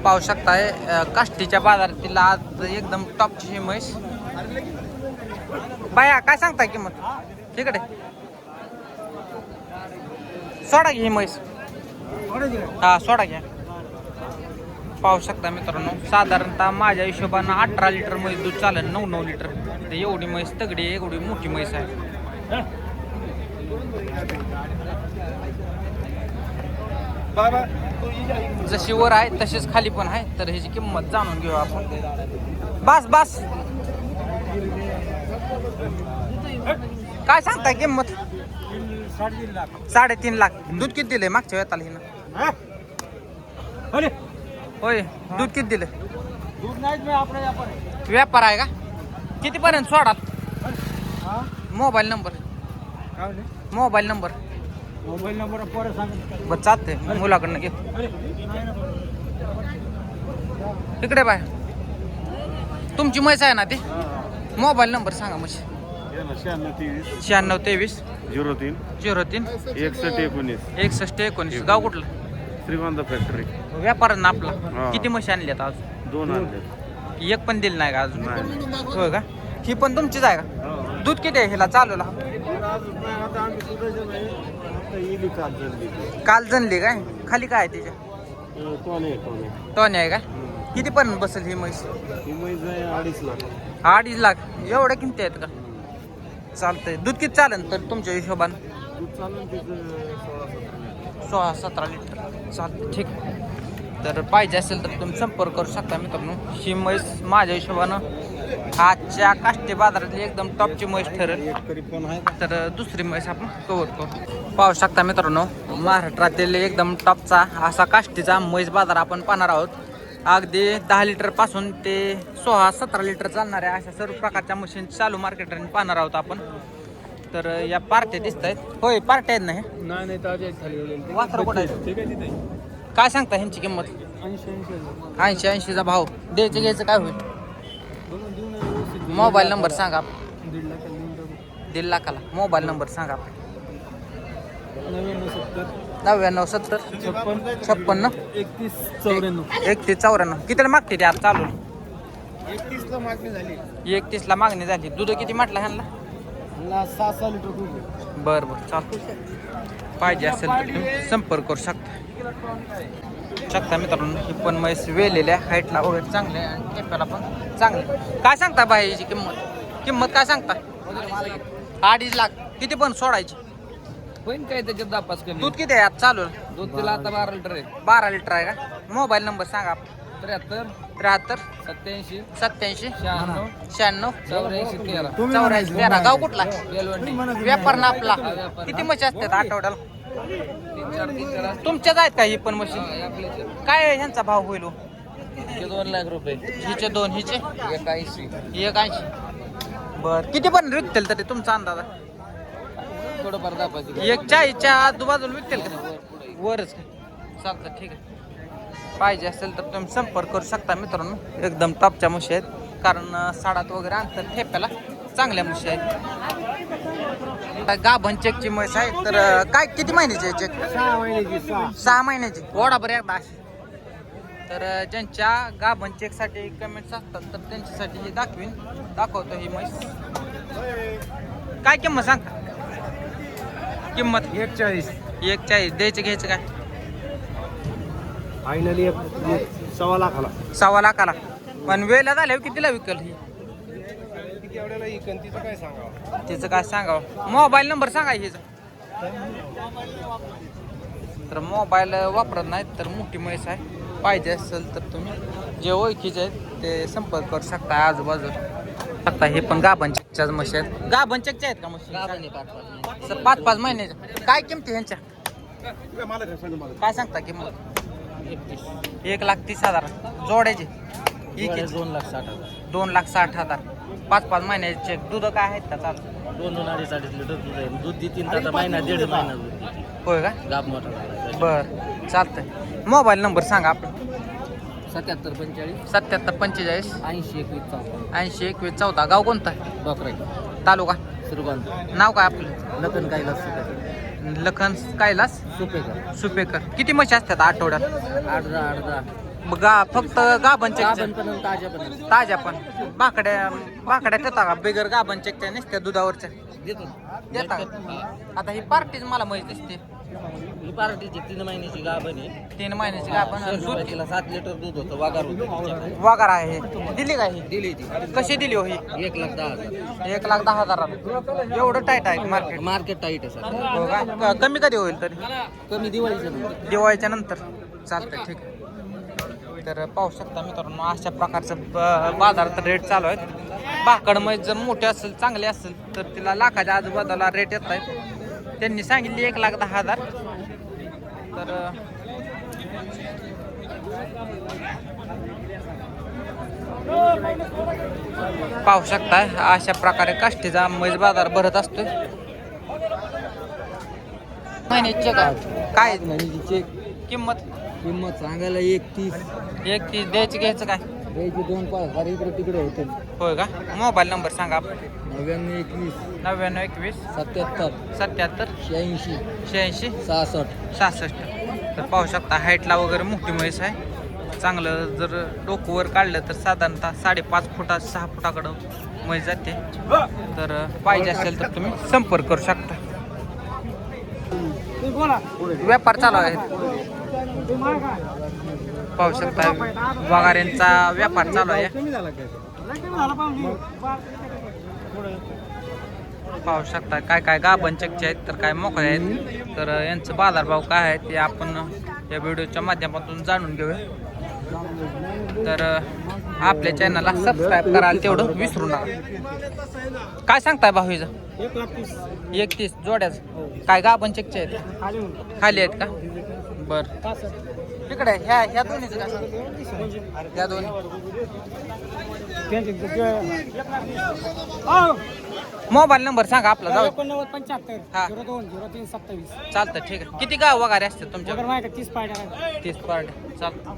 पाहू शकताय काष्टीच्या बाजारातील आज एकदम टॉपची ही म्हैस. बाया काय सांगताय किंमत तिकडे? सोडा घे ही म्हैस. हा सोडा घ्या. पाहू शकता मित्रांनो, साधारणतः माझ्या हिशोबानं 18 लिटर म्हैस दूध चालेल. 9 लिटर. एवढी म्हैस तगडी, एवढी मोठी म्हैस आहे. जशी वर आहे तशीच खाली पण आहे. तर ह्याची किंमत जाणून घेऊ आपण. बस बस काय सांगताय किंमत? 3.5 लाख. दूध किती दिले मागच्या वेळेला हिनं? होय, दूध किती दिले? व्यापार आहे का? कितीपर्यंत सोडाल? मोबाईल नंबर बरं चालते मुलाकडनं घे. इकडे बाय तुमची म्हैस आहे ना ती? मोबाईल नंबर सांगा म्हशी. 9623 03 03 61 19. गाव कुठलं? श्रीगोंदा फॅक्टरी. व्यापार ना आपला. हा. किती म्हशी आणल्यात आज? 2 आणले. एक पण दिली नाही का अजून? नाही. होय का? ही पण तुमचीच आहे का? दूध किती आहे हिला चालूला? काल जनली काय? खाली काय आहे तिच्या? टोन आहे का? किती पर्यंत बसेल ही म्हैस? 2.5 लाख. 2.5 लाख. एवढ्या किमती आहेत का? चालतंय. दूध किती चालेल तर तुमच्या हिशोबानं? 16-17 लिटर. चालतं ठीक. तर पाहिजे असेल तर तुम्ही संपर्क करू शकता मित्रांनो. ही म्हैस माझ्या हिशोबानं आजच्या काष्टी बाजारातली एकदम टॉपची म्हैस ठरेल. तर दुसरी म्हैस आपण कव्हर करू. पाहू शकता मित्रांनो, महाराष्ट्रातील एकदम टॉपचा असा काष्टीचा म्हैस बाजार आपण पाहणार आहोत. अगदी 10 लिटर पासून ते 16-17 लिटर चालणाऱ्या अशा सर्व प्रकारच्या मशीन चालू मार्केटने पाहणार आहोत आपण. तर या पार्ट्या दिसत आहेत. होय पार्ट्या आहेत ना हे? नाही वासरं कुठं आहेत? काय सांगता ह्यांची किंमत? 80-80चा भाव. द्यायचं घ्यायचं काय होईल? मोबाईल नंबर सांगा. 1.5 लाखाला मोबाईल नंबर सांगा. 9970 56 3194. कितीला मागते ते आज चालू? 31ला मागणी झाली. दूध किती म्हटलं ह्यांना? 6 लिटर. बरं चालतं. पाहिजे असेल तर तुम्ही संपर्क करू शकता मित्रांनो. ही पण म्हैस वेलेल्या, हाईटला वगैरे चांगले आणि टेप्याला पण चांगले. काय सांगता बाई याची किंमत काय सांगता? 2.5 लाख. किती पण सोडायची? होईन काय त्याच्यात 10-5 कमी. दूध किती आहे आज चालू? दूध तिला आता 12 लिटर आहे. 12 लिटर आहे का? मोबाईल नंबर सांगा. 73 73 87 87 96 96 84 13. 84. गाव कुठला? बेलवंडी. व्यापार ना आपला. व्यापार. किती म्हशी असतात आठवड्याला? 3-4 तुमच्याच आहेत का ही पण म्हशी? काय ह्यांचा भाव होईल? 2 लाख रुपये. हिचे 2 हिचे 81. 81. बर किती पण विकतील तरी तुमचा अंदाज? थोडंफार 10-5. 140च्या आजूबाजूला विकतील का? वरच का? चालतं ठीक आहे. पाहिजे असेल तर तुम्ही संपर्क करू शकता मित्रांनो. एकदम टॉपच्या म्हशी आहेत. कारण साडात वगैरे अंतर ठेप्याला चांगल्या म्हशी आहेत. गाभण चेकची म्हैस आहे. तर काय किती महिन्याची आहे चेक? 6 महिन्याची. ओढा बरं एकदा अशी. तर ज्यांच्या गाभण चेकसाठी कमेंट्स असतात तर त्यांच्यासाठी हे दाखवतो ही म्हैस. काय किंमत सांगता? किंमत 41. द्यायचं घ्यायचं काय? फायनली 1.25 लाखाला. 1.25 लाखाला. पण वेळेला झाल्यावर कितीला विकल ही? किती एवढ्याला इकन तिचं काय सांगावं? तिचं काय सांगावं? मोबाईल नंबर सांगा हिचा. तर मोबाईल वापरत नाहीत तर मोठी म्हैस आहे. पाहिजे असेल तर तुम्ही जे ओळखीचे आहेत ते संपर्क करू शकता. आजूबाजूला आता हे पण गाभण चेकच्याच म्हशी आहेत. गाभण चेकच्या आहेत का म्हशी? 5-5 महिन्याच्या. काय किमती ह्यांच्या? काय सांगता किंमत? 1,30,000 जोड्याची. 2,60,000. 5-5 महिन्याचे चेक. दूध काय आहेत का चालू? 2-2.5 लिटर दूध आहे. दूध देतील आता महिना 1.5 महिना दूध. होय का? गाब मोठा. बर चालतंय. मोबाईल नंबर सांगा आपला. 77-45 77-45 80-21-14. 80-21-14. गाव कोणतं आहे? बकराई. तालुका? श्रीगोंदा. नाव काय आपलं? लखन कैलास लखन कैलास सुपेकर. सुपेकर. किती म्हशी असतात आठवड्यात? 8-10 फक्त गाभण चेक गाभण पण ताज्या पण ताज्या पण बाकड्या देता का बिगर गाभण चेकच्या नसत्या दुधावरच्या देतो देता का? आता ही पार्टीच मला माहित दिसते ही पार्टीची 3 महिन्याची गाभण आहे 3 महिन्याची गाभण आणि दूध सुरुवातीला 7 लिटर दूध होतं वागार होतं तिच्याकडे. वगार आहे दिली का ही दिली ती कशी दिली हो ही 1,10,000 1,10,000 एवढं टाईट आहे मार्केट मार्केट टाईट आहे सर हो का कमी कधी होईल तरी कमी दिवाळीच्या नंतर दिवाळीच्या नंतर चालतं ठीक आहे तर पाहू शकता मित्रांनो अशा प्रकारचं बाजारात रेट चालू आहेत भाकड जर मोठे असेल चांगले असेल तर तिला लाखाच्या आजूबाजूला रेट येत आहेत त्यांनी सांगितले 1,10,000 तर पाहू शकताय अशा प्रकारे काष्टीचा म्हैस बाजार भरत असतोय महिन्याचे काय चेक किंमत किंमत सांगायला 1,30 1,30 द्यायची घ्यायचं काय द्यायची 2,500 इकडे तिकडे होते होय का मोबाईल नंबर सांगा 99 91 21 77 77 86 86 66 66 तर पाहू शकता हाईटला वगैरे मोठी म्हैस आहे चांगलं जर डोकं वर काढलं तर साधारणतः 5.5 फुटा 6 फुटाकडं म्हैस जाते तर पाहिजे असेल तर तुम्ही संपर्क करू शकता व्यापार चालू आहे पाहू शकता वगाऱ्यांचा व्यापार चालू आहे पाहू शकता काय गाभण चेकचे आहेत तर काय मोकळे आहेत तर यांचं बाजारभाव काय आहे ते आपण या व्हिडिओच्या माध्यमातून जाणून घेऊया तर आपल्या चॅनलला सबस्क्राईब करायला तेवढं विसरू नका काय सांगताय भाऊ हिचं 1,30 जोड्याचं काय गाभण चेकचे आहेत खाली आहेत का बर तिकडे ह्या दोन्हीच का ह्या दोन्ही मोबाईल नंबर सांगा आपला जाऊ 75 हा 02 03 27 चालतं ठीक आहे किती गाव वगैरे असतात तुमच्याकडे माझ्या 30 पाड्या 30 पार्ट चालतं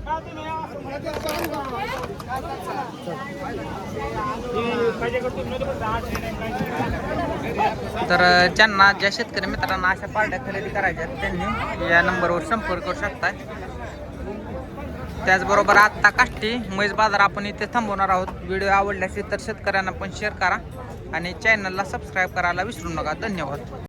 तर ज्यांना ज्या शेतकरी मित्रांना अशा पार्ट्या खरेदी करायच्या त्यांनी या नंबरवर संपर्क करू शकताय त्याचबरोबर आत्ता काष्टी म्हैस बाजार आपण इथे थांबवणार आहोत व्हिडिओ आवडल्यास तर शेतकऱ्यांना पण शेअर करा आणि चॅनलला सबस्क्राईब करायला विसरू नका धन्यवाद